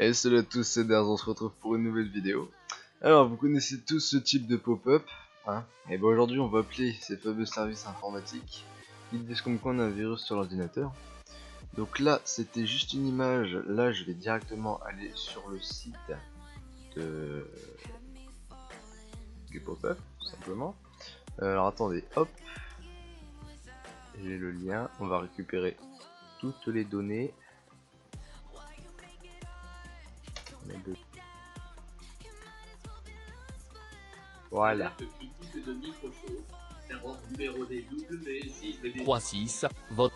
Et salut à tous, c'est Daz, on se retrouve pour une nouvelle vidéo. Alors, vous connaissez tous ce type de pop-up, hein? Et ben aujourd'hui, on va appeler ces fameux services informatiques. Ils disent comme quoi on a un virus sur l'ordinateur. Donc là, c'était juste une image. Là, je vais directement aller sur le site du pop-up, tout simplement. Alors attendez, hop. J'ai le lien, on va récupérer toutes les données. Voilà. 36, votre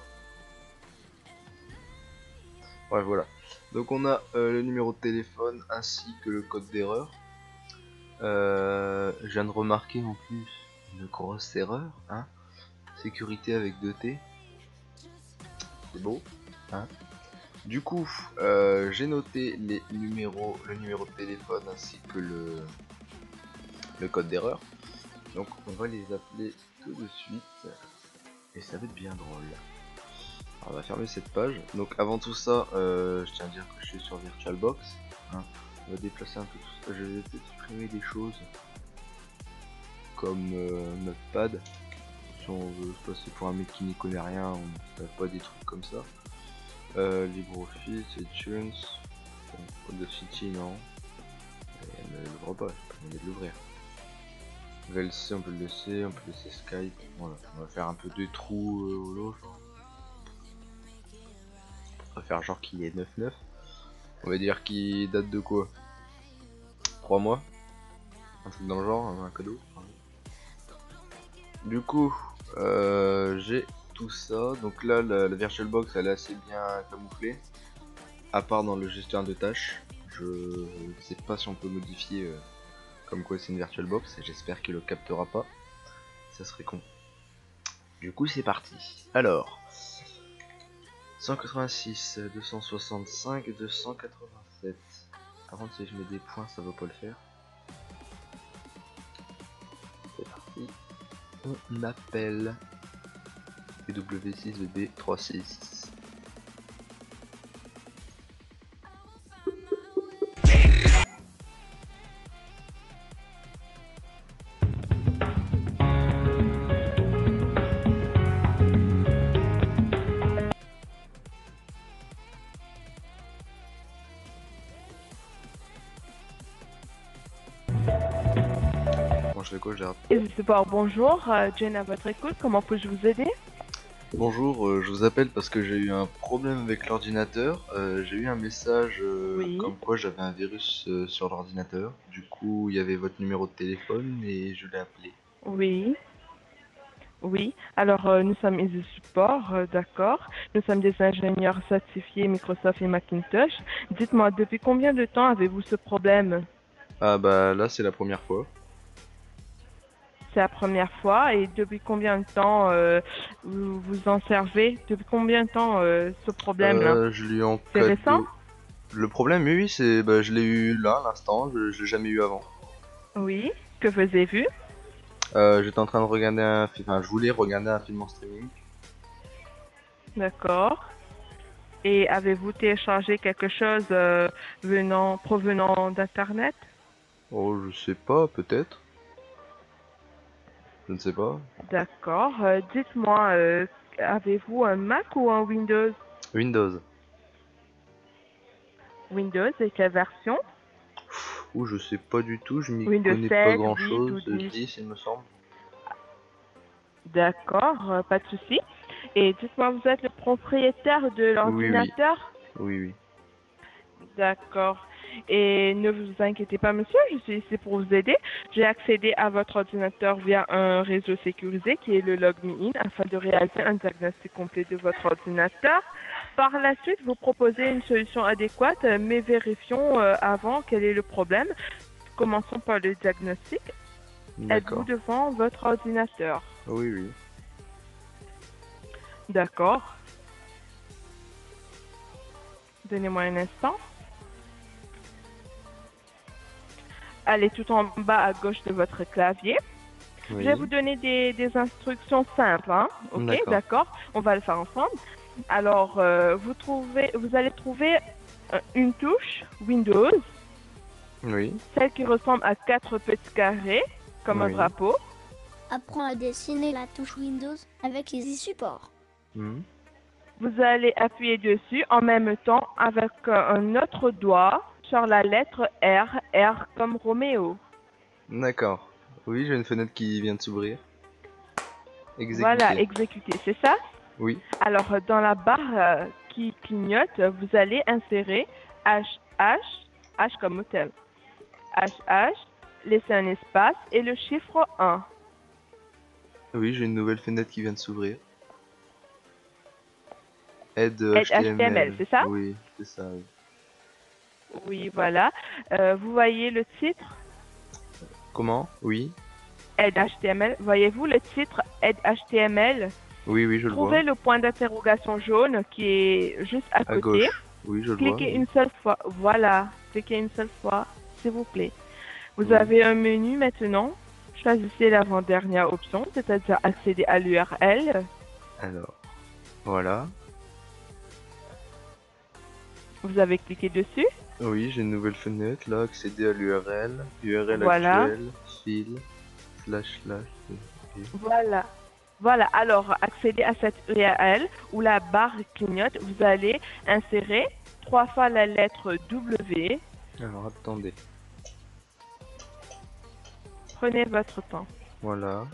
Ouais, voilà. Donc on a le numéro de téléphone ainsi que le code d'erreur. Je viens de remarquer en plus une grosse erreur, hein. Sécurité avec 2T. C'est beau, hein. Du coup, j'ai noté le numéro de téléphone ainsi que le code d'erreur. Donc on va les appeler tout de suite et ça va être bien drôle. Alors, on va fermer cette page. Donc avant tout ça, je tiens à dire que je suis sur VirtualBox, hein. On va déplacer un peu tout ça. Je vais peut-être supprimer des choses comme Notepad. Si on veut passer pour un mec qui n'y connaît rien, on ne fait pas des trucs comme ça. LibreOffice, iTunes, bon, Audacity non. Elle ne l'ouvre pas, je peux de l'ouvrir. VLC on peut le laisser, on peut laisser Skype. Voilà, on va faire un peu des trous au lot. On va faire genre qu'il est 9-9. On va dire qu'il date de quoi? 3 mois? Un truc dans le genre, un cadeau. Du coup, j'ai tout ça. Donc là, la VirtualBox elle est assez bien camouflée. À part dans le gestionnaire de tâches. Je sais pas si on peut modifier comme quoi c'est une VirtualBox. Et j'espère qu'il le captera pas. Ça serait con. Du coup, c'est parti. Alors, 186, 265, 287. Par contre, si je mets des points, ça va pas le faire. C'est parti. On appelle W6VB36. Bon, je fais quoi? Je les rappelle. Et support, bonjour, Jane à votre écoute, comment puis-je vous aider? Bonjour, je vous appelle parce que j'ai eu un problème avec l'ordinateur. J'ai eu un message Oui. comme quoi j'avais un virus sur l'ordinateur. Du coup, il y avait votre numéro de téléphone et je l'ai appelé. Oui, oui. Alors, nous sommes Easy Support, d'accord. Nous sommes des ingénieurs certifiés Microsoft et Macintosh. Dites-moi, depuis combien de temps avez-vous ce problème? Ah bah là, c'est la première fois. C'est la première fois et depuis combien de temps vous vous en servez? Depuis combien de temps ce problème-là? Je l'ai eu en C'est récent? cadeau. Le problème, oui, oui, c'est bah, je l'ai eu là, à l'instant. Je l'ai jamais eu avant. Oui. Que faisiez-vous? J'étais en train de regarder un film. Enfin, je voulais regarder un film en streaming. D'accord. Et avez-vous téléchargé quelque chose provenant d'Internet? Oh, je sais pas, peut-être. Je ne sais pas. D'accord. Dites-moi, avez-vous un Mac ou un Windows? Windows. Windows et quelle version? Ou je sais pas du tout, je m'y Windows connais pas 7, grand 8 ou chose. 10? 10 il me semble. D'accord, pas de souci. Et dites-moi, vous êtes le propriétaire de Oui, oui. l'ordinateur? Oui, oui. D'accord. Et ne vous inquiétez pas, monsieur, je suis ici pour vous aider. J'ai accédé à votre ordinateur via un réseau sécurisé qui est le LogMeIn afin de réaliser un diagnostic complet de votre ordinateur. Par la suite, vous proposez une solution adéquate, mais vérifions avant quel est le problème. Commençons par le diagnostic. Êtes-vous D'accord. devant votre ordinateur? Oui, oui. D'accord. Donnez-moi un instant. Allez tout en bas à gauche de votre clavier. Je vais vous Oui. donner des instructions simples, hein? Ok, D'accord. d'accord. On va le faire ensemble. Alors, vous allez trouver une touche Windows, Oui. celle qui ressemble à 4 petits carrés, comme un Oui. drapeau. Apprends à dessiner la touche Windows avec les supports. Hmm. Vous allez appuyer dessus en même temps avec un autre doigt sur la lettre R, R comme Roméo. D'accord. Oui, j'ai une fenêtre qui vient de s'ouvrir. Voilà, Exécuter. exécuter, c'est ça? Oui. Alors, dans la barre qui clignote, vous allez insérer H, H, H comme hôtel. H, H, laissez un espace et le chiffre 1. Oui, j'ai une nouvelle fenêtre qui vient de s'ouvrir. Aide Aide HTML, HTML. c'est ça? Oui, c'est ça. Oui. Oui, voilà. Vous voyez le titre? Comment? Oui. Aide HTML. Voyez-vous le titre Aide HTML? Oui, oui, je le vois. Trouvez le point d'interrogation jaune qui est juste à À côté. gauche. Oui, je le vois. Cliquez Oui. une seule fois. Voilà. Cliquez une seule fois, s'il vous plaît. Vous Oui. avez un menu maintenant. Choisissez l'avant-dernière option, c'est-à-dire accéder à l'URL. Alors, voilà. Vous avez cliqué dessus. Oui, j'ai une nouvelle fenêtre là. Accéder à l'URL. URL Voilà. actuelle. Fil. Slash slash. Ok. Voilà. Voilà. Alors, accédez à cette URL où la barre clignote. Vous allez insérer 3 fois la lettre W. Alors, attendez. Prenez votre temps. Voilà.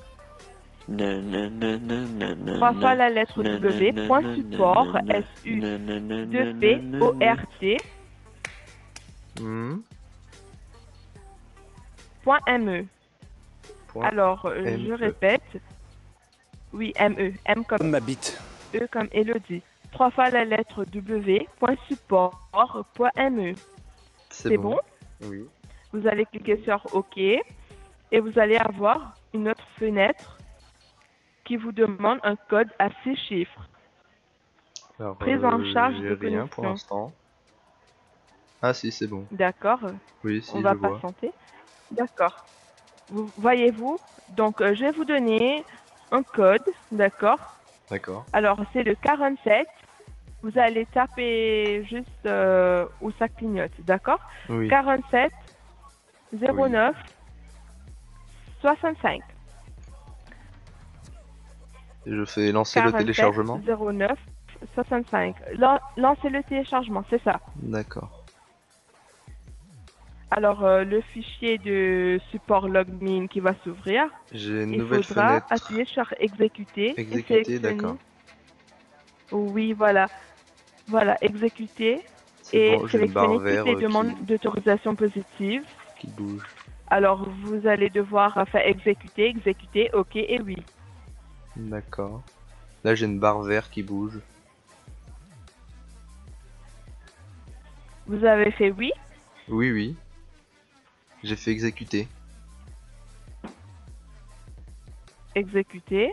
3 fois la lettre W. Point support. S-U-2-P-O-R-T. Hmm. Point ME. Point Alors, je ME. répète. Oui, ME. M comme Ma bite. E comme Elodie. 3 fois la lettre W. Point support. Point ME. C'est bon? Oui. Vous allez cliquer sur OK et vous allez avoir une autre fenêtre qui vous demande un code à 6 chiffres. Alors, Prise en charge j'ai de rien pour connexion. l'instant. Ah si, c'est bon. D'accord? Oui, On si, je va vois. patienter. D'accord. Voyez-vous? Donc, je vais vous donner un code. D'accord? D'accord. Alors, c'est le 47. Vous allez taper juste où ça clignote. D'accord? Oui. 47 Oui. 09 65. Et je fais lancer le 47 téléchargement. 09 65. Lancez le téléchargement, c'est ça. D'accord. Alors, le fichier de support logmin qui va s'ouvrir, J'ai une il nouvelle faudra fenêtre. appuyer sur exécuter et Exécuter, sélectionner. d'accord. Oui, voilà. Voilà, exécuter C'est et bon, j'ai une barre sélectionner toutes les verte demandes d'autorisation positive. qui bouge. Alors, vous allez devoir faire exécuter, exécuter, OK et oui. D'accord. Là, j'ai une barre verte qui bouge. Vous avez fait oui, Oui, oui. J'ai fait exécuter. exécuter.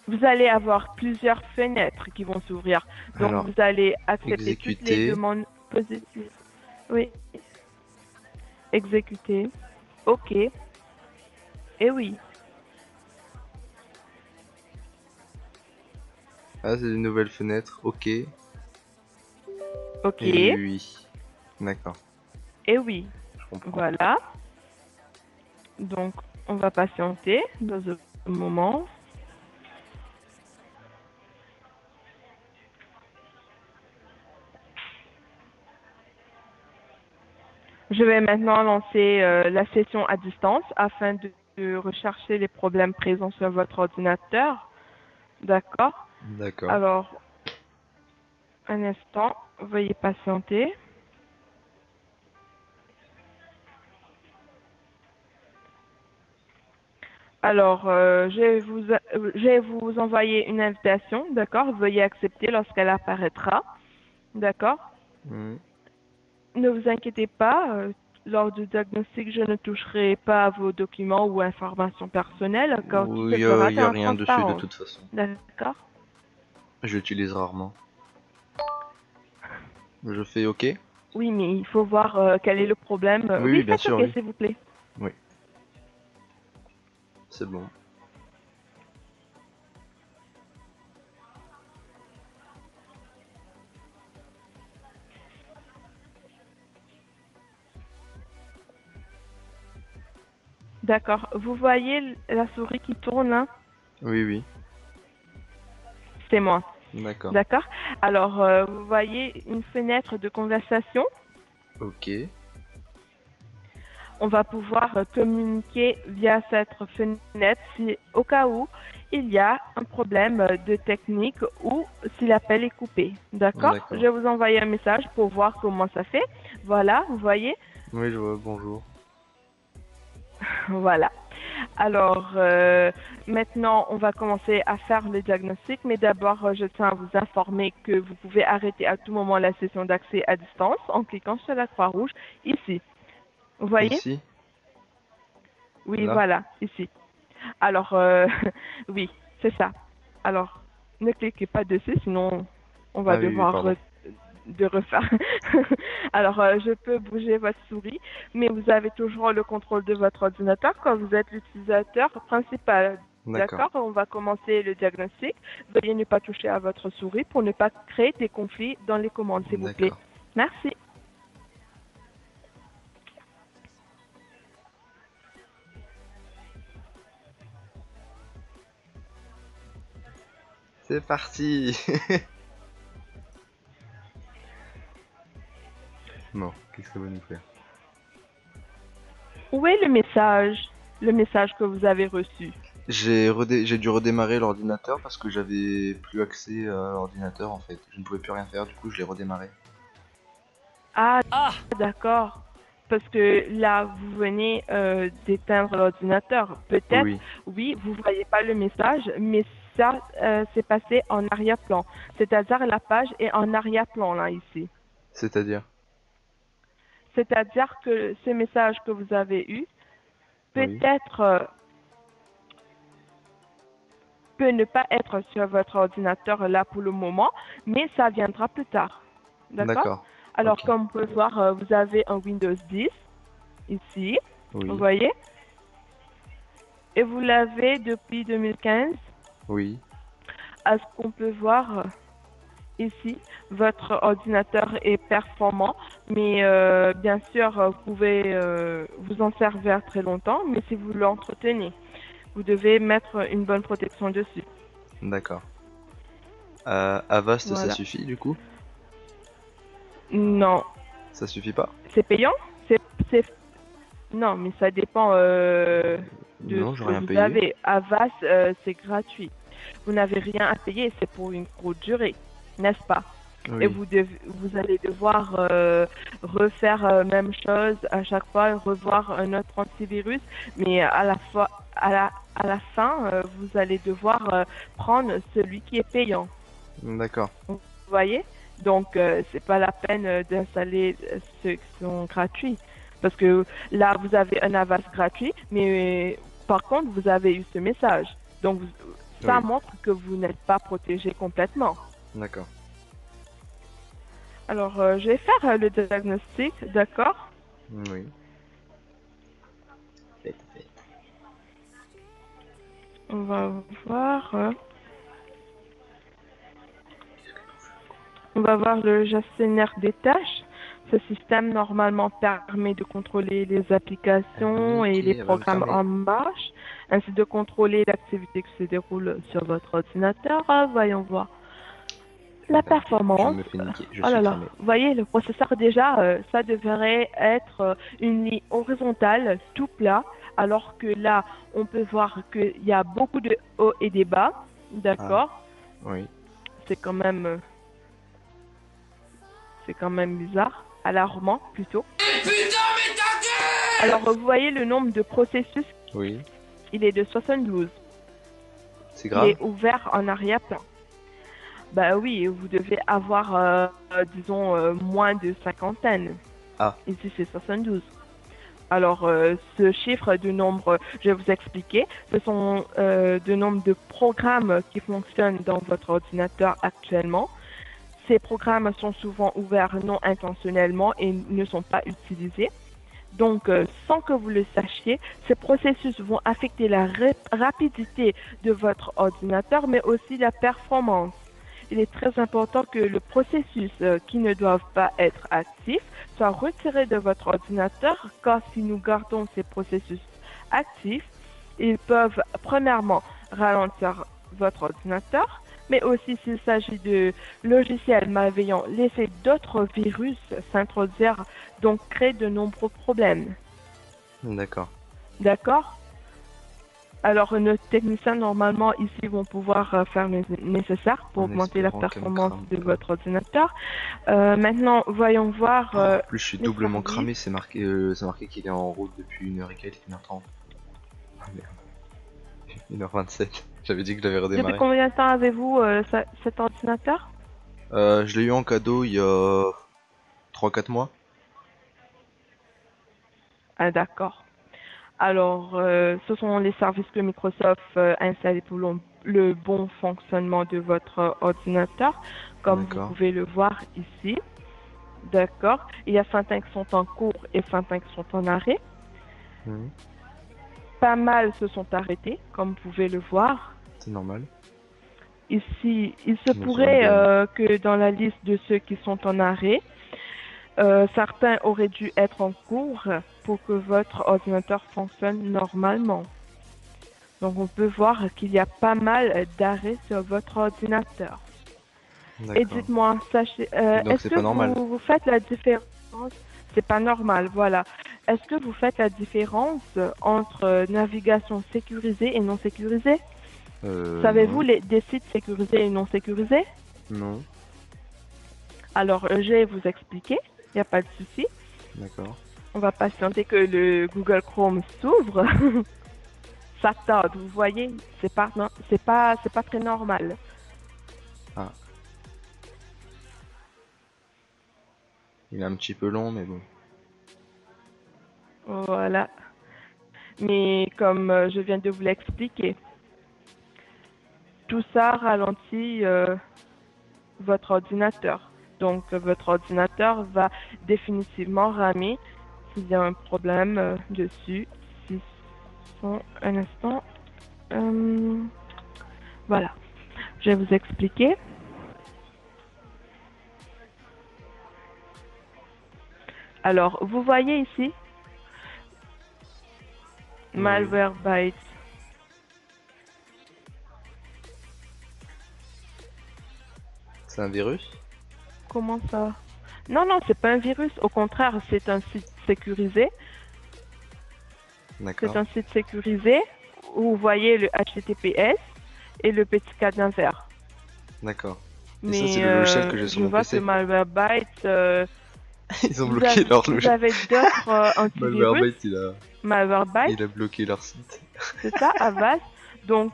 Vous allez avoir plusieurs fenêtres qui vont s'ouvrir. Donc, Alors, vous allez accepter toutes les exécuter. demandes positives. Oui. Exécuter. OK. Et oui. Ah, c'est une nouvelle fenêtre. Ok. Et OK. oui. D'accord. Et oui. Je comprends. Voilà. Donc, on va patienter dans un moment. Je vais maintenant lancer la session à distance afin de rechercher les problèmes présents sur votre ordinateur. D'accord? D'accord. Alors, un instant, veuillez patienter. Alors, je vais vous envoyer une invitation, d'accord? Veuillez accepter lorsqu'elle apparaîtra, d'accord? Hmm. Ne vous inquiétez pas, lors du diagnostic, je ne toucherai pas à vos documents ou informations personnelles, car tout se Oui, fera y a dans la rien dessus de transparence, toute façon. d'accord? J'utilise rarement. Je fais OK? Oui, mais il faut voir quel est le problème. Oui, Oui, oui, bien faites sûr, OK, oui. s'il vous plaît. Oui. C'est bon. D'accord. Vous voyez la souris qui tourne là? Oui, oui. C'est moi. D'accord. D'accord. Alors, vous voyez une fenêtre de conversation? Ok. On va pouvoir communiquer via cette fenêtre si au cas où il y a un problème de technique ou si l'appel est coupé. D'accord? Je D'accord. vais vous envoyer un message pour voir comment ça fait. Voilà, vous voyez? Oui, je vois. Bonjour. Voilà. Alors, maintenant, on va commencer à faire le diagnostic, mais d'abord, je tiens à vous informer que vous pouvez arrêter à tout moment la session d'accès à distance en cliquant sur la croix rouge ici. Vous voyez? Ici? Oui, Là? voilà, ici. Alors, oui, c'est ça. Alors, ne cliquez pas dessus, sinon on va Ah oui, oui, devoir pardon. de refaire. Alors, je peux bouger votre souris, mais vous avez toujours le contrôle de votre ordinateur quand vous êtes l'utilisateur principal. D'accord. D'accord? On va commencer le diagnostic. Veuillez ne pas toucher à votre souris pour ne pas créer des conflits dans les commandes, s'il vous plaît. D'accord. Merci. C'est parti. Non, qu'est-ce que ça va nous faire? Où est le message? Le message que vous avez reçu. J'ai dû redémarrer l'ordinateur parce que j'avais plus accès à l'ordinateur en fait. Je ne pouvais plus rien faire, du coup je l'ai redémarré. Ah, d'accord. Parce que là, vous venez d'éteindre l'ordinateur. Peut-être, Oui, oui, vous voyez pas le message, mais ça, s'est passé en arrière-plan. C'est-à-dire la page est en arrière-plan là ici. c'est-à-dire? C'est-à-dire que ce message que vous avez eu, Oui, peut-être peut ne pas être sur votre ordinateur là pour le moment, mais ça viendra plus tard. D'accord? d'accord. Alors, Ok. comme vous pouvez voir, vous avez un Windows 10 ici. Vous Oui, voyez? Et vous l'avez depuis 2015. oui, À ce qu'on peut voir ici, votre ordinateur est performant, mais bien sûr, vous pouvez vous en servir très longtemps, mais si vous l'entretenez, vous devez mettre une bonne protection dessus. d'accord. Avast, ça Voilà. suffit du coup? Non, Ça suffit pas? c'est payant? C'est- Non, mais ça dépend de Non, ce j'ai que rien vous payé. avez. Avast, c'est gratuit. Vous n'avez rien à payer, c'est pour une courte durée, n'est-ce pas? Et Oui, vous allez devoir refaire même chose à chaque fois, revoir un autre antivirus, mais à la fois, à la fin, vous allez devoir prendre celui qui est payant. d'accord. Vous voyez? Donc, c'est pas la peine d'installer ceux qui sont gratuits. Parce que là, vous avez un Avast gratuit, mais par contre, vous avez eu ce message. Donc, ça Oui, montre que vous n'êtes pas protégé complètement. d'accord. Alors, je vais faire le diagnostic, d'accord? Oui. Faites, faites. On va voir. On va voir le gestionnaire des tâches. Ce système normalement permet de contrôler les Elle va me applications et niquer, les elle va me programmes cramer. en marche, ainsi de contrôler l'activité qui se déroule sur votre ordinateur. Voyons voir. Eh La ben, je performance. me fais niquer, je Oh suis là là. cramé. Vous voyez, le processeur déjà, ça devrait être une ligne horizontale, tout plat, alors que là, on peut voir qu'il y a beaucoup de hauts et des bas. Ah, D'accord? oui, C'est quand même, euh, c'est quand même bizarre, alarmant plutôt. Alors, vous voyez le nombre de processus, oui. il est de 72. C'est Il grave? est ouvert en arrière-plan. Bah oui, vous devez avoir, disons, moins de cinquantaine. Ah, Ici, c'est 72. Alors, ce chiffre de nombre, je vais vous expliquer. Ce sont de nombre de programmes qui fonctionnent dans votre ordinateur actuellement. Ces programmes sont souvent ouverts non intentionnellement et ne sont pas utilisés. Donc, sans que vous le sachiez, ces processus vont affecter la rapidité de votre ordinateur, mais aussi la performance. Il est très important que le processus qui ne doivent pas être actifs soit retiré de votre ordinateur, car si nous gardons ces processus actifs, ils peuvent premièrement ralentir votre ordinateur, mais aussi s'il s'agit de logiciels malveillants, laisser d'autres virus s'introduire, donc créer de nombreux problèmes. D'accord. D'accord? Alors, nos techniciens, normalement, ici, vont pouvoir faire le nécessaire pour En augmenter la espérant qu'elle me performance crame de pas. votre ordinateur. Maintenant, voyons voir En plus, je suis les doublement services. cramé, c'est marqué qu'il est en route depuis 1h et quelques, 1h30. Ah merde. 1h27. J'avais dit que je l'avais Depuis redémarré. combien de temps avez-vous cet ordinateur? Je l'ai eu en cadeau il y a 3-4 mois. Ah, d'accord. Alors, ce sont les services que Microsoft installe pour le bon fonctionnement de votre ordinateur, comme vous D'accord. pouvez le voir ici. D'accord. Il y a certains qui sont en cours et certains qui sont en arrêt. Mhm. Pas mal se sont arrêtés, comme vous pouvez le voir. C'est normal. Ici, il se On est sur une pourrait bonne. que dans la liste de ceux qui sont en arrêt, certains auraient dû être en cours pour que votre ordinateur fonctionne normalement. Donc, on peut voir qu'il y a pas mal d'arrêts sur votre ordinateur. Et D'accord. dites-moi, Donc est-ce c'est que pas normal. vous faites la différence? C'est pas normal, voilà. Est-ce que vous faites la différence entre navigation sécurisée et non sécurisée? Savez-vous Non. des sites sécurisés et non sécurisés? Non. Alors, je vais vous expliquer, il n'y a pas de souci. D'accord. On va patienter que le Google Chrome s'ouvre. Ça tarde, vous voyez, c'est pas très normal. Ah. Il est un petit peu long, mais bon. Voilà. Mais comme je viens de vous l'expliquer, tout ça ralentit votre ordinateur. Donc, votre ordinateur va définitivement ramer s'il y a un problème dessus. Un instant. Voilà. Je vais vous expliquer. Alors, vous voyez ici, Oui. Malwarebytes. C'est un virus? Comment ça? Non, non, c'est pas un virus. Au contraire, c'est un site sécurisé. C'est D'accord. un site sécurisé où vous voyez le HTTPS et le petit cadenas vert. D'accord. Et ça, c'est Mais le logiciel que j'ai sur je mon vois que PC. Malwarebytes, Ils ont bloqué leur vous logiciel. avez d'autres antivirus, Malwarebytes, Malwarebytes, il a bloqué leur site. c'est ça, Avast. Donc,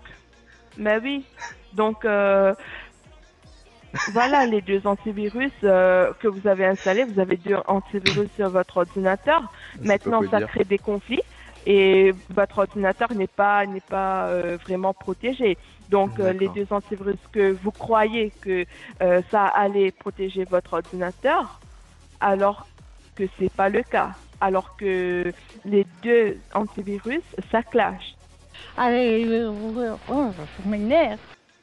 mais oui. Donc, voilà les deux antivirus que vous avez installés. Vous avez deux antivirus sur votre ordinateur. Je sais pas Maintenant, quoi ça dire. crée des conflits et votre ordinateur n'est pas vraiment protégé. Donc, les D'accord. deux antivirus que vous croyez que ça allait protéger votre ordinateur, alors que c'est pas le cas. Alors que les deux antivirus, ça clash. Allez, je m'énerve.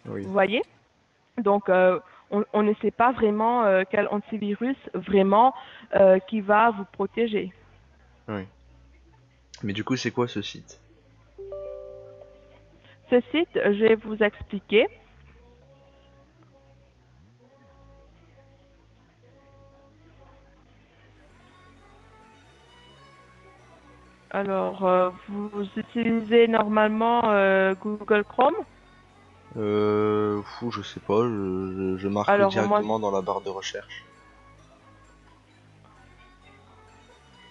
Oui. Vous voyez? Donc, on ne sait pas vraiment quel antivirus vraiment qui va vous protéger. Oui. Mais du coup, c'est quoi ce site? Ce site, je vais vous expliquer. Alors, vous utilisez normalement Google Chrome. Je sais pas, je marque Alors, moi, directement dans la barre de recherche.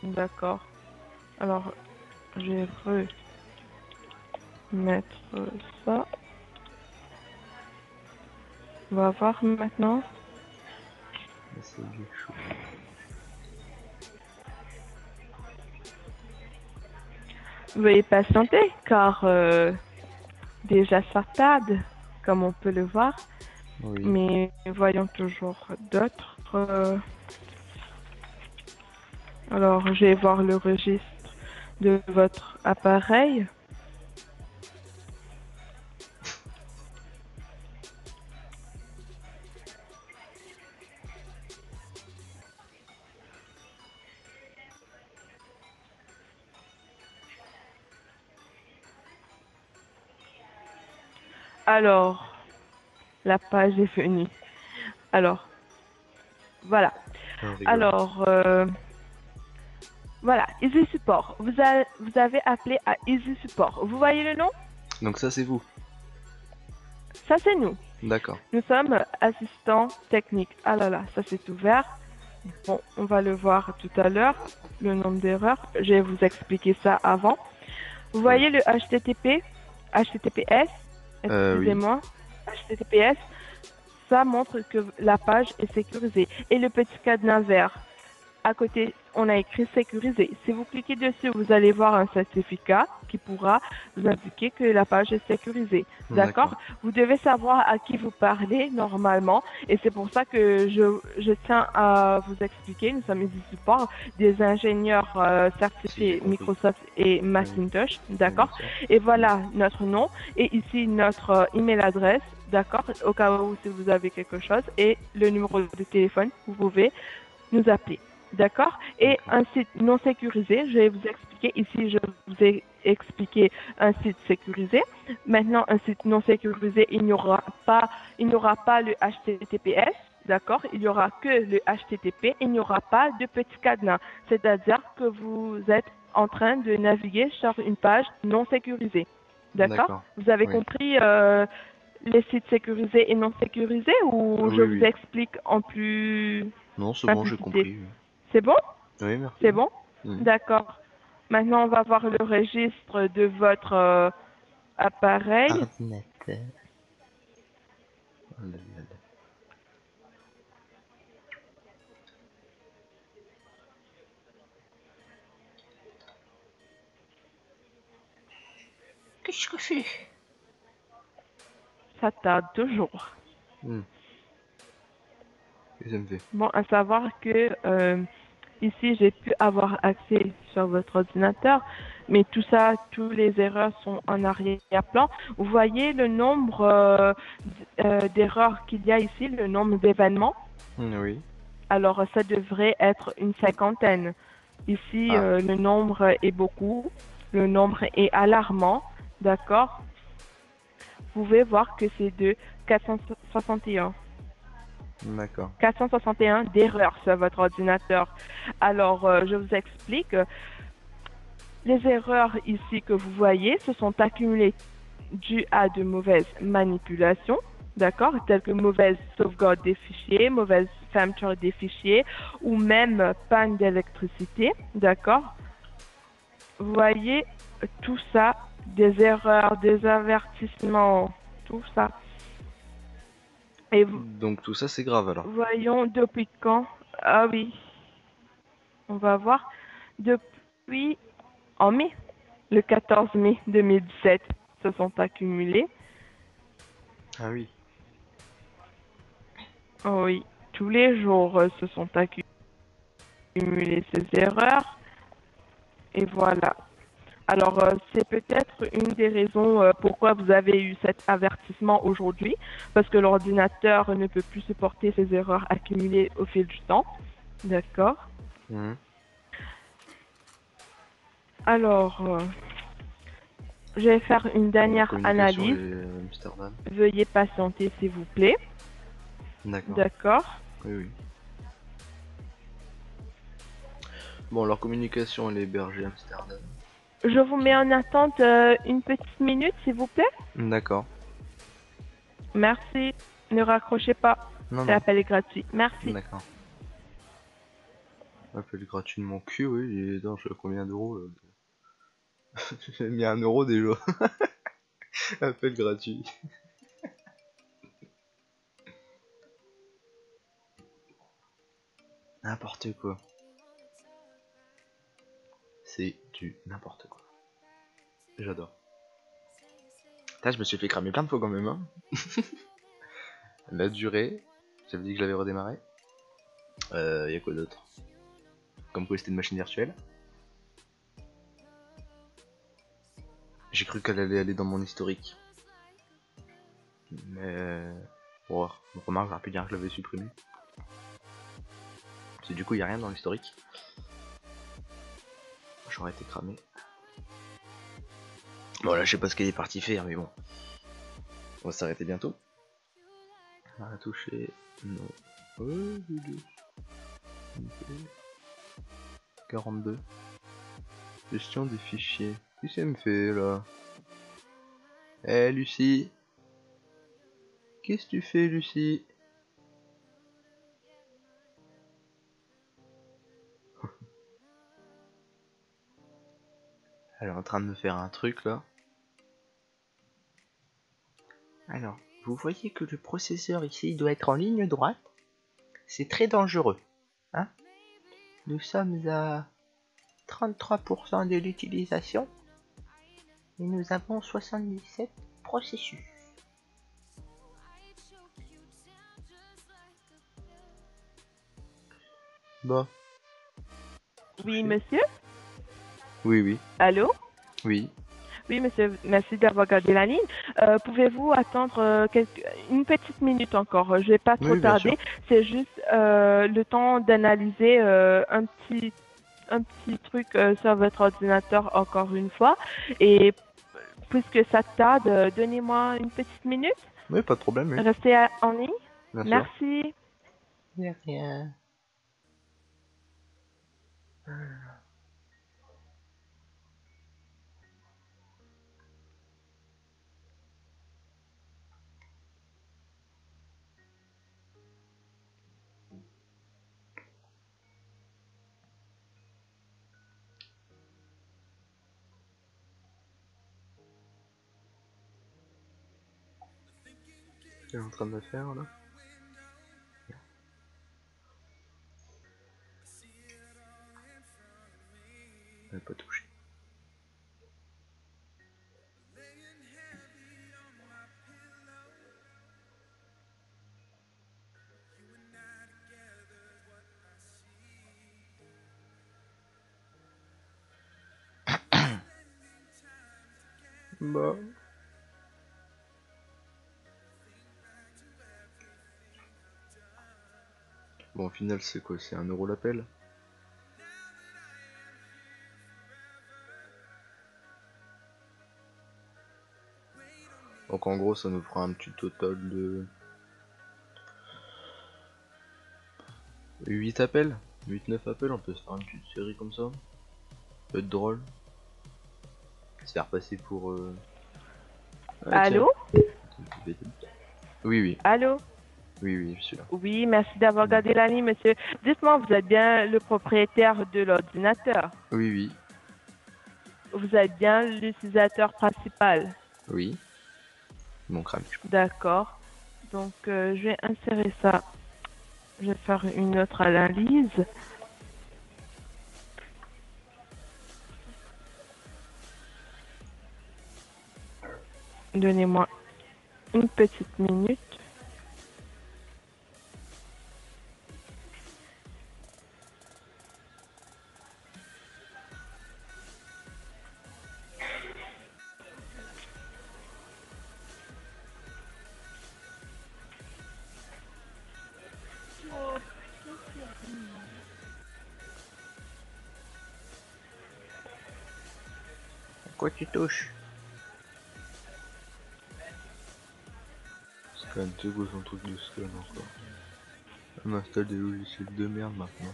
d'accord. Alors, je vais remettre ça. On va voir maintenant. C'est du chou. Veuillez patienter, car déjà ça tarde, comme on peut le voir. Oui. Mais voyons toujours d'autres. Alors, je vais voir le registre de votre appareil. Alors, la page est venue. Alors, voilà. On rigole. Alors, voilà, Easy Support. Vous avez appelé à Easy Support. Vous voyez le nom? Donc ça c'est vous. Ça, c'est nous. D'accord. Nous sommes assistants techniques. Ah là là, ça c'est ouvert. Bon, on va le voir tout à l'heure, le nombre d'erreurs. Je vais vous expliquer ça avant. Vous voyez le HTTP, HTTPS, Oui. excusez-moi, HTTPS, ça montre que la page est sécurisée. Et le petit cadenas vert, à côté, on a écrit sécurisé. Si vous cliquez dessus, vous allez voir un certificat qui pourra vous indiquer que la page est sécurisée. D'accord? Vous devez savoir à qui vous parlez normalement. Et c'est pour ça que je tiens à vous expliquer. Nous sommes ici support des ingénieurs certifiés Si, j'ai compris. Microsoft et Macintosh. D'accord? Bien sûr. Et voilà notre nom. Et ici notre email adresse. D'accord? Au cas où si vous avez quelque chose. Et le numéro de téléphone, vous pouvez nous appeler. D'accord? Et un site non sécurisé, je vais vous expliquer. Ici, je vous ai expliqué un site sécurisé. Maintenant, un site non sécurisé, il n'y aura pas le HTTPS. D'accord? Il n'y aura que le HTTP. Il n'y aura pas de petit cadenas. C'est-à-dire que vous êtes en train de naviguer sur une page non sécurisée. D'accord? Vous avez compris les sites sécurisés et non sécurisés ou je vous explique en plus Non, c'est bon, j'ai compris. C'est bon? Oui, merci. C'est bon? D'accord. Maintenant, on va voir le registre de votre appareil. Ordinateur. Oh là là là. Qu'est-ce que c'est? Ça tarde toujours. Qu'est-ce que ça me fait? Bon, à savoir que ici, j'ai pu avoir accès sur votre ordinateur, mais tout ça, toutes les erreurs sont en arrière-plan. Vous voyez le nombre d'erreurs qu'il y a ici, le nombre d'événements? Oui. Alors, ça devrait être une cinquantaine. Ici, le nombre est beaucoup. Le nombre est alarmant. D'accord? Vous pouvez voir que c'est de 461. D'accord. 461 d'erreurs sur votre ordinateur. Alors, je vous explique. Les erreurs ici que vous voyez se sont accumulées dues à de mauvaises manipulations, d'accord, telles que mauvaise sauvegarde des fichiers, mauvaise fermeture des fichiers ou même panne d'électricité, d'accord. Vous voyez tout ça, des erreurs, des avertissements, tout ça. Et donc tout ça c'est grave alors. Voyons depuis quand. Ah oui, on va voir. Depuis en mai, le 14 mai 2017, se sont accumulés. Ah oui. Oh oui, tous les jours se sont accumulées ces erreurs. Et voilà. Alors, c'est peut-être une des raisons pourquoi vous avez eu cet avertissement aujourd'hui, parce que l'ordinateur ne peut plus supporter ces erreurs accumulées au fil du temps. D'accord. Alors, je vais faire une dernière analyse. Veuillez patienter, s'il vous plaît. D'accord. D'accord. Oui, oui. Bon, leur communication elle est hébergée à Amsterdam. Je vous mets en attente une petite minute, s'il vous plaît. D'accord. Merci. Ne raccrochez pas. L'appel est gratuit. Merci. D'accord. Appel gratuit de mon cul, oui. Et non, je sais combien d'euros j'ai mis 1 euro déjà. Appel gratuit. N'importe quoi. C'est du n'importe quoi. J'adore. Putain, je me suis fait cramer plein de fois quand même. Hein. La durée, j'avais dit que je l'avais redémarré. Y'a quoi d'autre? Comme quoi c'était une machine virtuelle. J'ai cru qu'elle allait aller dans mon historique. Mais... Bon, remarque, j'aurais pu dire que je l'avais supprimé. Parce que du coup, il n'y a rien dans l'historique. J'aurais été cramé. Bon, là, je sais pas ce qu'elle est partie faire, mais bon. On va s'arrêter bientôt. On va toucher. Non. Oh, 42. Gestion des fichiers. Qu'est-ce qu'elle me fait là? Eh Lucie. Qu'est-ce que tu fais Lucie? Elle est en train de me faire un truc là. Alors, vous voyez que le processeur ici doit être en ligne droite. C'est très dangereux. Hein? Nous sommes à 33% de l'utilisation. Et nous avons 77 processus. Bah. Oui, monsieur? Oui, oui. Allô? Oui. Oui, monsieur, merci d'avoir gardé la ligne. Pouvez-vous attendre une petite minute encore? Je vais pas trop Oui, bien tarder. sûr. C'est juste le temps d'analyser un petit truc sur votre ordinateur encore une fois. Et puisque ça tarde, donnez-moi une petite minute. Oui, pas de problème, oui. Restez en ligne. Bien sûr. Merci. De rien. Elle est en train de me faire là. Elle n'a pas touché. Bah. Bon, au final, c'est quoi? C'est 1 € l'appel? Donc en gros, ça nous fera un petit total de 8 appels, 8-9 appels, on peut se faire une petite série comme ça. Ça peut être drôle. Se faire passer pour... Ah tiens. Allô? Oui, oui, Allô? oui, oui, je suis là. Oui, merci d'avoir gardé la ligne, monsieur. Dites-moi, vous êtes bien le propriétaire de l'ordinateur? Oui, oui, Vous êtes bien l'utilisateur principal? oui. Mon crâne. D'accord. Donc, je vais insérer ça. Je vais faire une autre analyse. Donnez-moi une petite minute. Quoi tu touches? Scan, c'est quoi son truc de scan encore? Elle m'installe des logiciels de merde maintenant.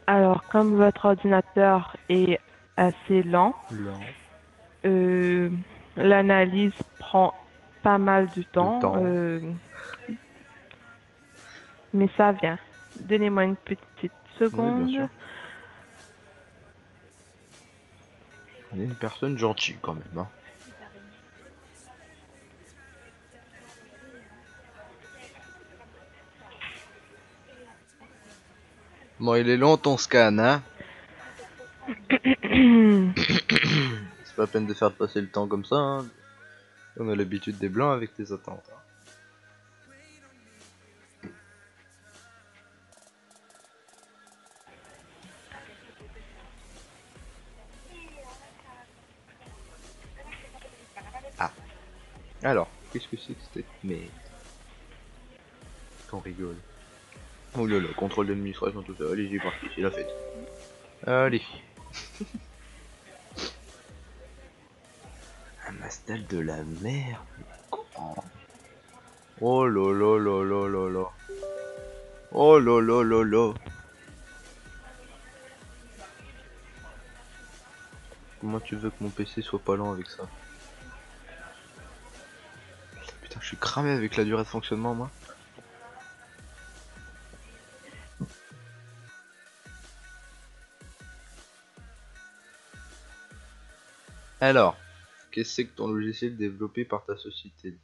Alors, comme votre ordinateur est assez lent, Là, l'analyse prend pas mal de le temps, temps. mais ça vient. Donnez-moi une petite Oui, bien sûr. seconde. On est une personne gentille quand même, hein. Bon, il est long ton scan, hein. C'est pas la peine de faire passer le temps comme ça, hein. On a l'habitude des blancs avec les attentes. Hein. Ah. Alors, qu'est-ce que c'est que cette merde? Qu'on rigole. Oh là là, contrôle d'administration, tout ça. Allez, j'ai parti, c'est la fête. Allez. Un mastal de la merde. Oh là là là là là là. Oh là là là là. Comment tu veux que mon PC soit pas lent avec ça? Putain, je suis cramé avec la durée de fonctionnement, moi. Alors, qu'est-ce que c'est que ton logiciel développé par ta société?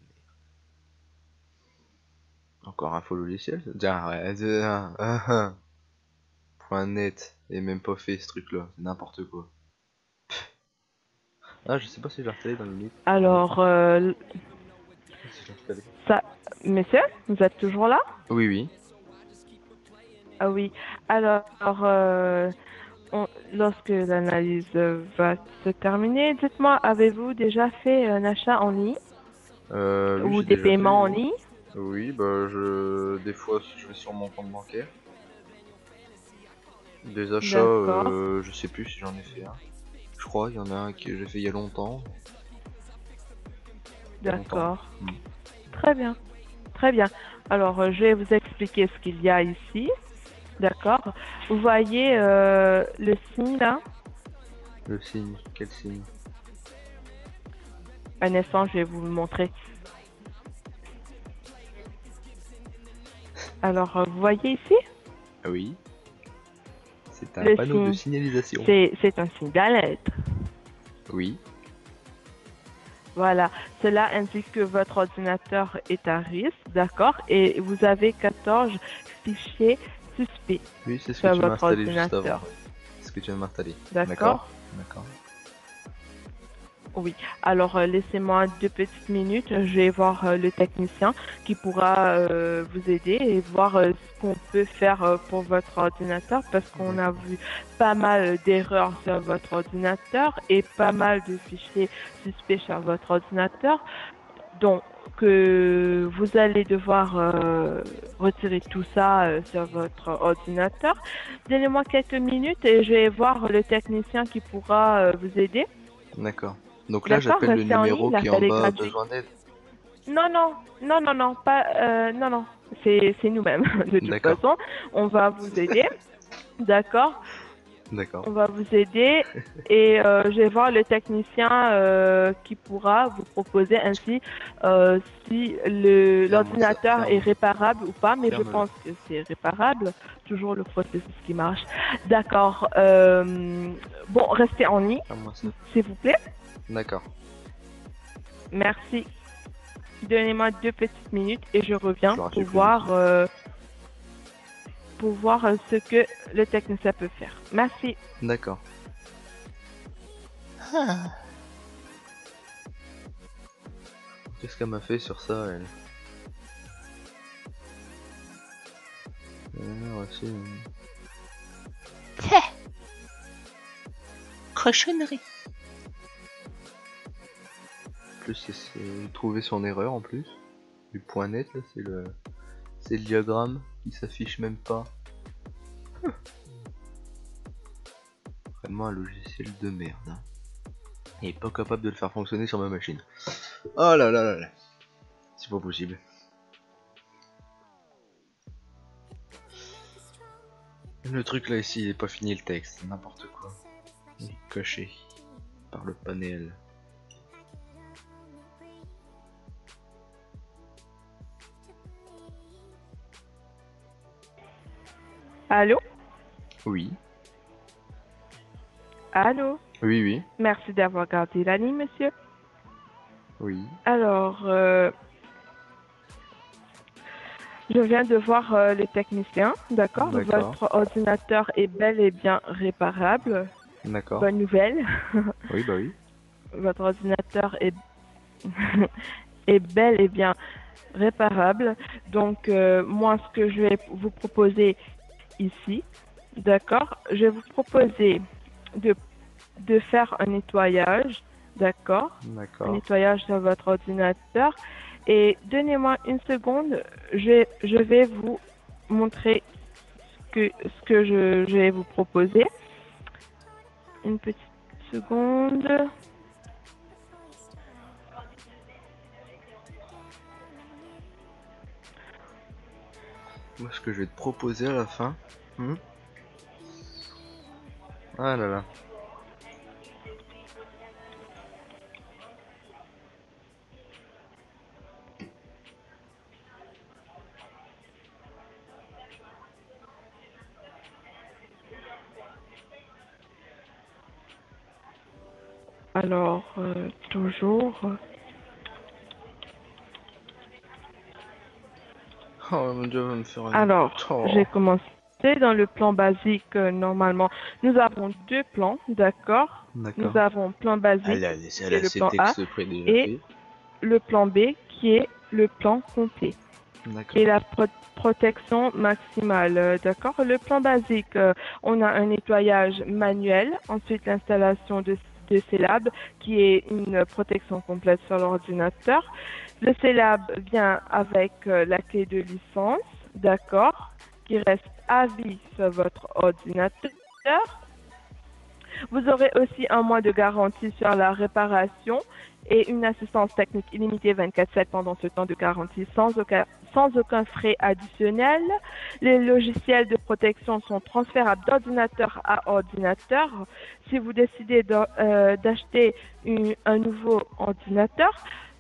Encore un faux logiciel? Tiens, ouais, point net. Et même pas fait ce truc-là. C'est n'importe quoi. Ah, je sais pas si j'ai installé dans le limite. Alors, Si j'ai installé. ça, monsieur, vous êtes toujours là? Oui, oui. Ah oui. Alors, lorsque l'analyse va se terminer, dites-moi, avez-vous déjà fait un achat en ligne Oui, ou j'ai des déjà fait, paiements en oui. ligne? Oui, des fois, je vais sur mon compte bancaire. Des achats, D'accord, je sais plus si j'en ai fait un. Je crois, il y en a un que j'ai fait il y a longtemps. Il y a longtemps. d'accord. Hmm. Très bien, très bien. Alors, je vais vous expliquer ce qu'il y a ici. D'accord. Vous voyez le signe là? Le signe, quel signe? Un instant, je vais vous le montrer. Alors, vous voyez ici? Ah oui, c'est un Le panneau de signe, signalisation. c'est un signe d'alerte. Oui, Voilà, cela indique que votre ordinateur est à risque, d'accord, et vous avez 14 fichiers suspects oui, c'est ce que sur tu m'as votre installé juste avant. ordinateur, Ouais. C'est ce que tu viens de m'installer. d'accord? D'accord, d'accord. Oui. Alors, laissez-moi 2 petites minutes. Je vais voir le technicien qui pourra vous aider et voir ce qu'on peut faire pour votre ordinateur parce qu'on a D'accord. vu pas mal d'erreurs sur votre ordinateur et pas mal de fichiers suspects sur votre ordinateur. Donc, vous allez devoir retirer tout ça sur votre ordinateur. Donnez-moi quelques minutes et je vais voir le technicien qui pourra vous aider. D'accord. Donc là, D'accord, j'appelle le restez en ligne, numéro qui est en l'appel est bas, gratuit. besoin d'aide. Non, non, non, non, non, pas, non, non, c'est nous-mêmes. De toute D'accord. façon, on va vous aider, d'accord? D'accord. On va vous aider et je vais voir le technicien qui pourra vous proposer ainsi si Ferme ça, l'ordinateur est ferme. réparable ou pas, mais je Ferme-le. pense que c'est réparable. Toujours le processus qui marche. D'accord. Bon, restez en ligne, Ferme-moi ça. s'il vous plaît. D'accord. Merci. Donnez-moi 2 petites minutes et je reviens J'aurais fait plus vite. pour voir ce que le technicien peut faire. Merci. D'accord. Qu'est-ce qu'elle m'a fait sur ça, elle? Aussi, Cochonnerie. en plus, c'est trouver son erreur en plus. Du point net, là, c'est le diagramme qui s'affiche même pas. Vraiment un logiciel de merde. Hein. Et pas capable de le faire fonctionner sur ma machine. Oh là là là là. C'est pas possible. Le truc là ici, il est pas fini le texte. N'importe quoi. Il est caché par le panel. Allô? Oui. Allô? Oui, oui. Merci d'avoir gardé la ligne, monsieur. Oui. Alors, je viens de voir le technicien, d'accord? D'accord. Votre ordinateur est bel et bien réparable. D'accord. Bonne nouvelle. Oui, bah oui. Votre ordinateur est, est bel et bien réparable. Donc, moi, ce que je vais vous proposer ici, d'accord? Je vais vous proposer de, de faire un nettoyage, d'accord? Un D'accord. nettoyage sur votre ordinateur. Et donnez-moi une seconde, je vais vous montrer ce que je vais vous proposer. Une petite seconde. Moi, ce que je vais te proposer à la fin. Hmm. Ah là là. Alors, toujours. Oh mon dieu, va me faire une. Alors, Oh. j'ai commencé dans le plan basique normalement. Nous avons deux plans, d'accord? Nous D'accord. avons plan Elle basique, a, qui elle est a le ses plan A, textes près déjà et fait. le plan B, qui est le plan complet. D'accord. Et la protection maximale, d'accord? Le plan basique, on a un nettoyage manuel, ensuite l'installation de Célab, qui est une protection complète sur l'ordinateur. Le Célab vient avec la clé de licence, d'accord, qui reste à vie sur votre ordinateur. Vous aurez aussi un mois de garantie sur la réparation et une assistance technique illimitée 24/7 pendant ce temps de garantie sans aucun frais additionnel. Les logiciels de protection sont transférables d'ordinateur à ordinateur. Si vous décidez d'acheter un nouveau ordinateur,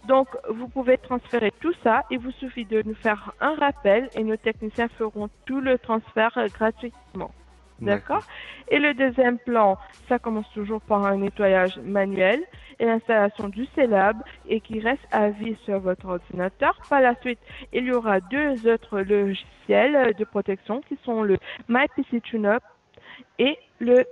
donc vous pouvez transférer tout ça. Il vous suffit de nous faire un rappel et nos techniciens feront tout le transfert gratuitement. D'accord? D'accord. Et le deuxième plan, ça commence toujours par un nettoyage manuel et l'installation du Célab et qui reste à vie sur votre ordinateur. Par la suite, il y aura deux autres logiciels de protection qui sont le MyPC TuneUp et le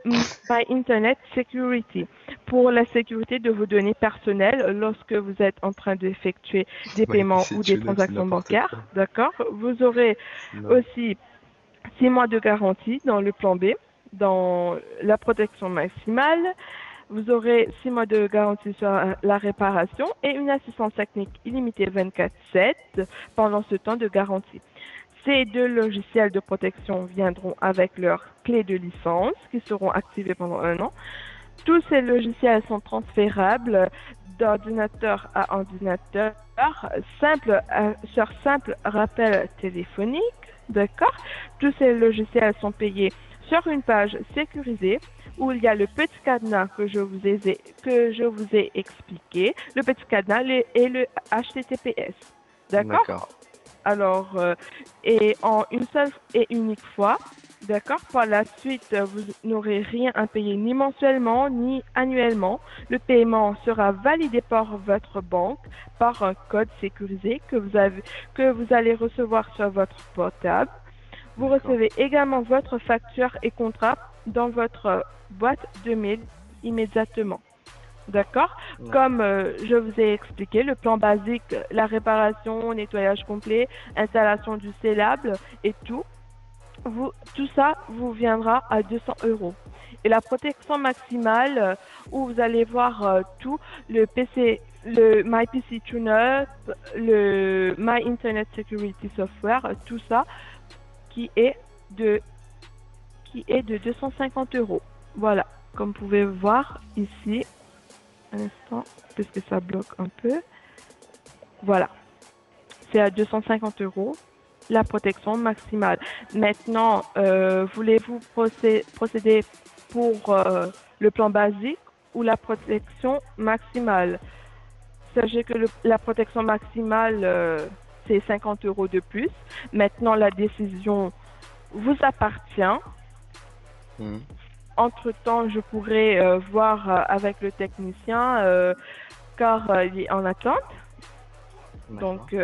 My Internet Security pour la sécurité de vos données personnelles lorsque vous êtes en train d'effectuer des Ouais, paiements c'est ou des tune-up, c'est transactions n'importe bancaires. quoi. D'accord? Vous aurez C'est énorme. aussi 6 mois de garantie dans le plan B, dans la protection maximale. Vous aurez 6 mois de garantie sur la réparation et une assistance technique illimitée 24/7 pendant ce temps de garantie. Ces deux logiciels de protection viendront avec leurs clés de licence qui seront activées pendant un an. Tous ces logiciels sont transférables d'ordinateur à ordinateur sur simple rappel téléphonique. D'accord? Tous ces logiciels sont payés sur une page sécurisée où il y a le petit cadenas que je vous ai expliqué, le petit cadenas et le HTTPS. D'accord. D'accord? Alors, et en une seule et unique fois, d'accord? Par la suite, vous n'aurez rien à payer ni mensuellement ni annuellement. Le paiement sera validé par votre banque par un code sécurisé que vous allez recevoir sur votre portable. Vous D'accord. recevez également votre facture et contrat dans votre boîte de mail immédiatement. D'accord? Ouais. Comme je vous ai expliqué, le plan basique, la réparation, nettoyage complet, installation du Célab et tout ça vous viendra à 200 euros. Et la protection maximale, où vous allez voir tout, le PC, le MyPC TuneUp, le My Internet Security Software, tout ça, qui est de, qui est de 250 euros. Voilà, comme vous pouvez voir ici, un instant, parce que ça bloque un peu. Voilà, c'est à 250 euros la protection maximale. Maintenant, voulez-vous procéder pour le plan basique ou la protection maximale? Sachez que la protection maximale, c'est 50 euros de plus. Maintenant, la décision vous appartient. Mhm. Entre-temps, je pourrais voir avec le technicien car il est en attente. D'accord. Donc,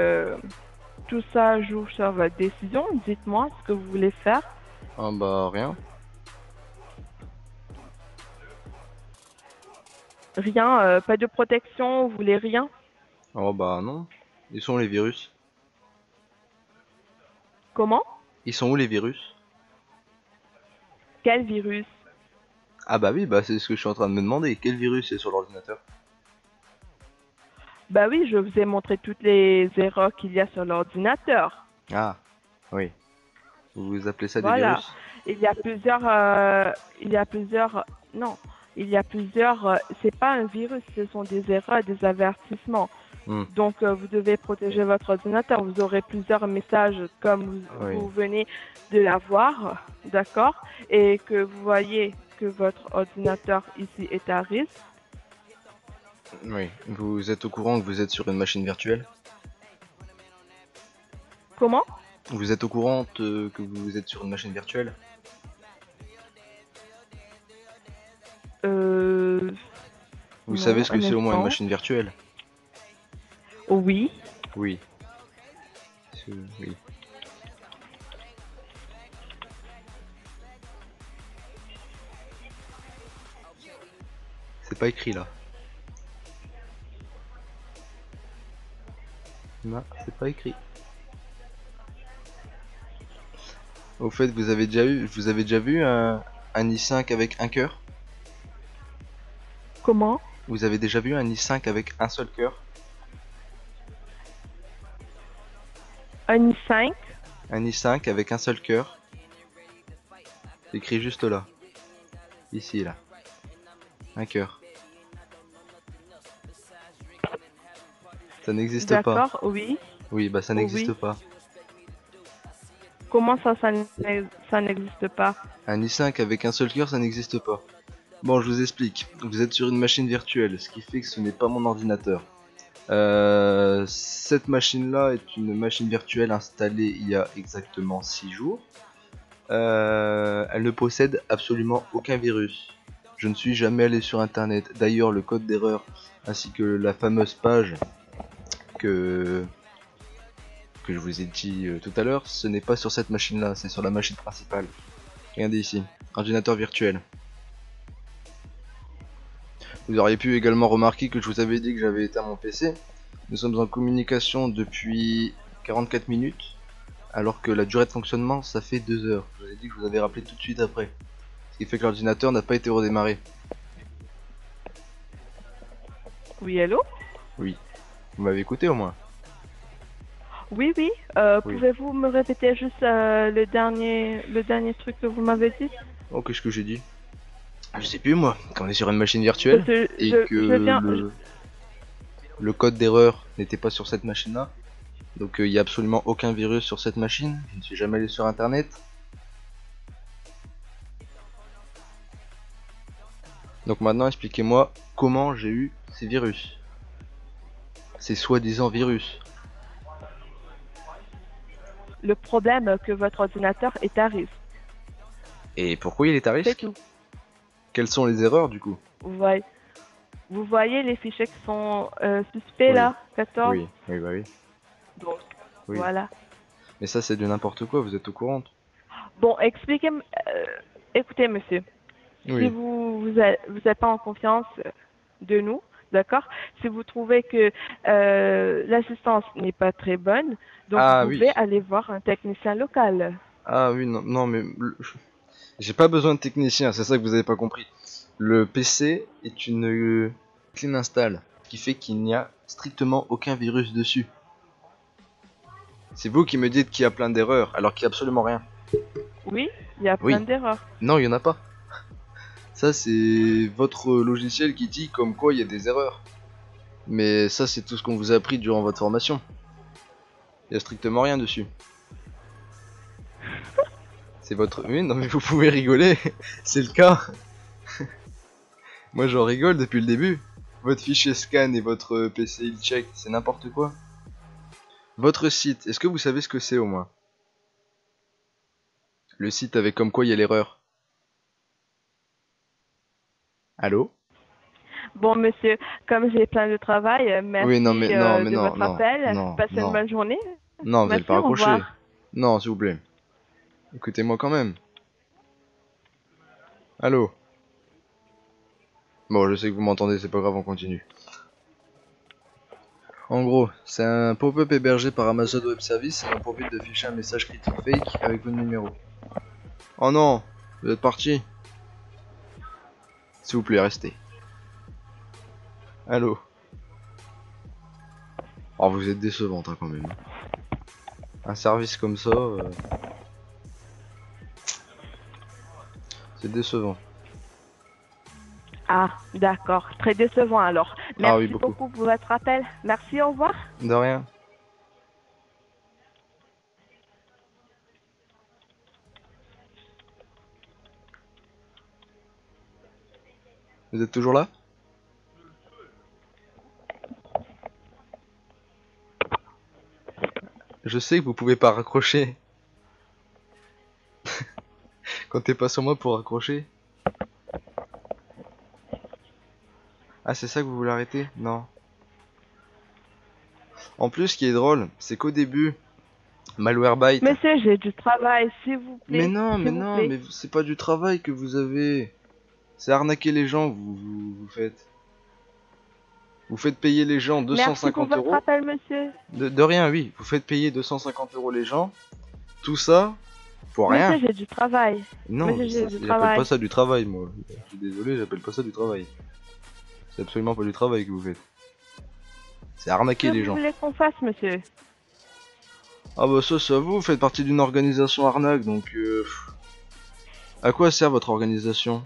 tout ça joue sur votre décision. Dites-moi ce que vous voulez faire. Ah bah rien. Rien, pas de protection, vous voulez rien? Oh bah non. Ils sont où les virus? Comment? Ils sont où les virus? Quel virus? Ah bah oui, bah c'est ce que je suis en train de me demander. Quel virus est sur l'ordinateur? Bah oui, je vous ai montré toutes les erreurs qu'il y a sur l'ordinateur. Ah, oui. Vous appelez ça des Voilà. virus? Non, il y a plusieurs, c'est pas un virus, ce sont des erreurs, des avertissements. Hmm. Donc, vous devez protéger votre ordinateur. Vous aurez plusieurs messages comme Oui. vous venez de l'avoir, d'accord? Et que vous voyez que votre ordinateur ici est à risque. Oui. Vous êtes au courant que vous êtes sur une machine virtuelle? Comment? Vous êtes au courant que vous êtes sur une machine virtuelle? Euh, Vous savez non, ce que un c'est au moins une instant. machine virtuelle? Oui. Oui. Oui. C'est pas écrit là. Non, c'est pas écrit. Au fait, vous avez déjà vu un i5 avec un cœur? Comment? Vous avez déjà vu un i5 avec un seul cœur? Un i5? Un i5 avec un seul cœur? C'est écrit juste là. Ici, là. Un cœur. Ça n'existe pas. D'accord, oui. Oui, bah ça n'existe Oui. pas. Comment ça, ça n'existe pas? Un i5 avec un seul cœur, ça n'existe pas. Bon, je vous explique. Vous êtes sur une machine virtuelle, ce qui fait que ce n'est pas mon ordinateur. Cette machine-là est une machine virtuelle installée il y a exactement 6 jours. Elle ne possède absolument aucun virus. Je ne suis jamais allé sur internet. D'ailleurs, le code d'erreur ainsi que la fameuse page que, que je vous ai dit tout à l'heure, ce n'est pas sur cette machine-là, c'est sur la machine principale. Regardez ici, ordinateur virtuel. Vous auriez pu également remarquer que je vous avais dit que j'avais éteint mon PC. Nous sommes en communication depuis 44 minutes, alors que la durée de fonctionnement ça fait 2 heures. Je vous ai dit que je vous avais rappelé tout de suite après. Ce qui fait que l'ordinateur n'a pas été redémarré. Oui, allô? Oui. Vous m'avez écouté au moins? Oui, oui. Oui. Pouvez-vous me répéter juste le dernier truc que vous m'avez dit? Oh, qu'est-ce que j'ai dit? Je sais plus moi. Quand on est sur une machine Parce virtuelle que et que je viens. le code d'erreur n'était pas sur cette machine-là, donc il n'y a absolument aucun virus sur cette machine. Je ne suis jamais allé sur internet. Donc maintenant expliquez-moi comment j'ai eu ces virus. Ces soi-disant virus. Le problème que votre ordinateur est à risque. Et pourquoi il est à C'est risque? tout. Quelles sont les erreurs du coup? Vous voyez les fichiers qui sont suspects Oui, là, 14. oui, oui, bah oui. Donc, Oui. voilà. Mais ça c'est du n'importe quoi, vous êtes au courant? Bon, expliquez-moi. Écoutez, monsieur. Si Oui. vous êtes pas en confiance de nous, d'accord? Si vous trouvez que l'assistance n'est pas très bonne, donc vous Ah oui. pouvez aller voir un technicien local. Ah oui, non, non mais j'ai pas besoin de technicien, c'est ça que vous avez pas compris. Le PC est une clean install, ce qui fait qu'il n'y a strictement aucun virus dessus. C'est vous qui me dites qu'il y a plein d'erreurs, alors qu'il y a absolument rien. Oui, il y a plein Oui. d'erreurs. Non, il y en a pas. Ça c'est votre logiciel qui dit comme quoi il y a des erreurs. Mais ça c'est tout ce qu'on vous a appris durant votre formation. Il y a strictement rien dessus. C'est votre... Oui, non mais vous pouvez rigoler, c'est le cas. Moi j'en rigole depuis le début. Votre fichier scan et votre PC il check, c'est n'importe quoi. Votre site, est-ce que vous savez ce que c'est au moins? Le site avec comme quoi il y a l'erreur. Allô? Bon, monsieur, comme j'ai plein de travail, Oui, non merci mais non, mais de non, votre non, appel. non, Passez une non. bonne journée. Non, vous allez pas Merci, au raccrocher. revoir. Non, s'il vous plaît. Écoutez-moi quand même. Allô? Bon, je sais que vous m'entendez, c'est pas grave, on continue. En gros, c'est un pop-up hébergé par Amazon Web Services ayant pour but d'afficher un message critique fake avec votre numéro. Oh non, vous êtes parti. S'il vous plaît, restez. Allô? Oh, vous êtes décevante hein, quand même. Un service comme ça, c'est décevant. Ah, d'accord. Très décevant alors. Merci oui, beaucoup. beaucoup pour votre appel. Merci, au revoir. De rien. Vous êtes toujours là? Je sais que vous pouvez pas raccrocher. Comptez pas sur moi pour raccrocher. Ah, c'est ça que vous voulez arrêter? Non. En plus, ce qui est drôle, c'est qu'au début, Malwarebytes. Monsieur, j'ai du travail, s'il vous plaît. Mais non, s'il vous plaît. mais c'est pas du travail que vous avez. C'est arnaquer les gens que vous faites. Vous faites payer les gens Merci pour 250 votre euros. appel, monsieur. De rien, oui. Vous faites payer 250 euros les gens. Tout ça pour rien. Monsieur, j'ai du travail. Non, Monsieur, j'ai du j'appelle travail. pas ça du travail, moi. Je suis désolé, j'appelle pas ça du travail. C'est absolument pas du travail que vous faites. C'est arnaquer Que les vous gens. voulez qu'on fasse, monsieur? Ah bah ça, c'est à vous. Vous faites partie d'une organisation arnaque, donc à quoi sert votre organisation?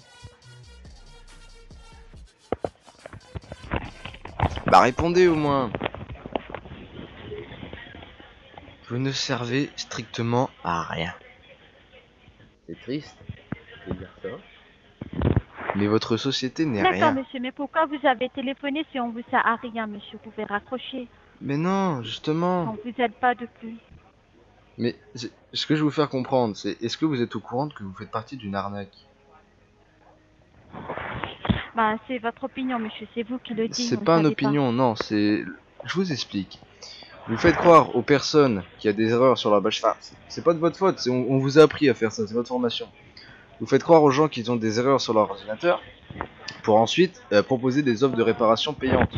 Bah répondez au moins. Vous ne servez strictement à rien. C'est triste de dire ça. Mais votre société n'est D'accord, rien. monsieur, mais pourquoi vous avez téléphoné si on vous sert à rien, monsieur? Vous pouvez raccrocher. Mais non, justement. On vous aide pas de plus. Mais ce que je veux vous faire comprendre, c'est est-ce que vous êtes au courant que vous faites partie d'une arnaque? Bah, c'est votre opinion, monsieur. C'est vous qui le dites. C'est on pas une savait opinion, non, c'est... Je vous explique. Vous faites croire aux personnes qu'il y a des erreurs sur la base... Enfin, c'est pas de votre faute, on vous a appris à faire ça, c'est votre formation. Vous faites croire aux gens qu'ils ont des erreurs sur leur ordinateur pour ensuite proposer des offres de réparation payantes.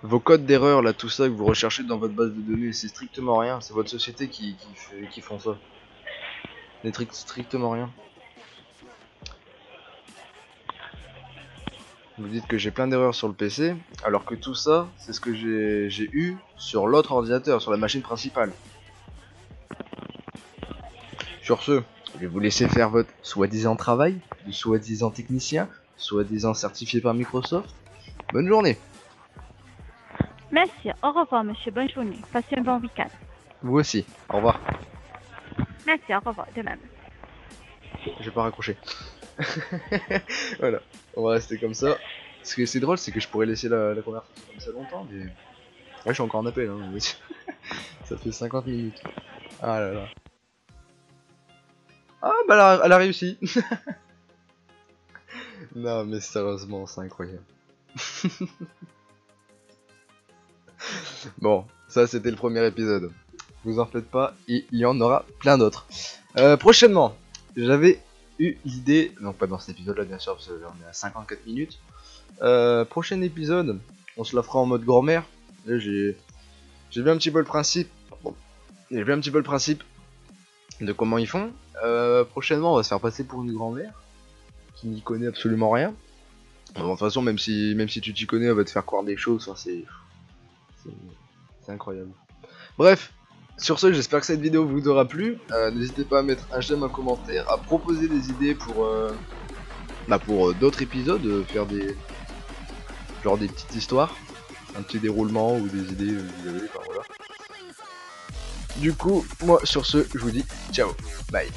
Vos codes d'erreur, là, tout ça que vous recherchez dans votre base de données, c'est strictement rien. C'est votre société qui font ça. C'est strictement rien. Vous dites que j'ai plein d'erreurs sur le PC, alors que tout ça, c'est ce que j'ai eu sur l'autre ordinateur, sur la machine principale. Sur ce, je vais vous laisser faire votre soi-disant travail, de soi-disant technicien, soi-disant certifié par Microsoft. Bonne journée. Merci. Au revoir, monsieur. Bonne journée. Passez un bon week-end. Vous aussi. Au revoir. Merci. Au revoir. De même. Je vais pas raccrocher. Voilà. On va rester comme ça. Ce qui est drôle, c'est que je pourrais laisser la conversation comme ça longtemps, mais... Ouais, je suis encore en appel, hein. Ça fait 50 minutes. Ah là là. Ah bah elle a réussi. Non mais sérieusement, c'est incroyable. Bon, ça c'était le premier épisode. Vous en faites pas, il y en aura plein d'autres. Prochainement, j'avais eu l'idée, donc pas dans cet épisode là bien sûr, parce qu'on est à 54 minutes. Prochain épisode, on se la fera en mode grand-mère. Là j'ai vu un petit peu le principe. Bon, j'ai vu un petit peu le principe de comment ils font. Prochainement, on va se faire passer pour une grand-mère qui n'y connaît absolument rien. Bon, de toute façon, même si tu t'y connais, elle va te faire croire des choses. Enfin, c'est incroyable. Bref, sur ce, j'espère que cette vidéo vous aura plu. N'hésitez pas à mettre un j'aime, un commentaire, à proposer des idées pour d'autres épisodes, faire des petites histoires, un petit déroulement ou des idées, vous avez, enfin voilà. Du coup, moi sur ce, je vous dis ciao, bye.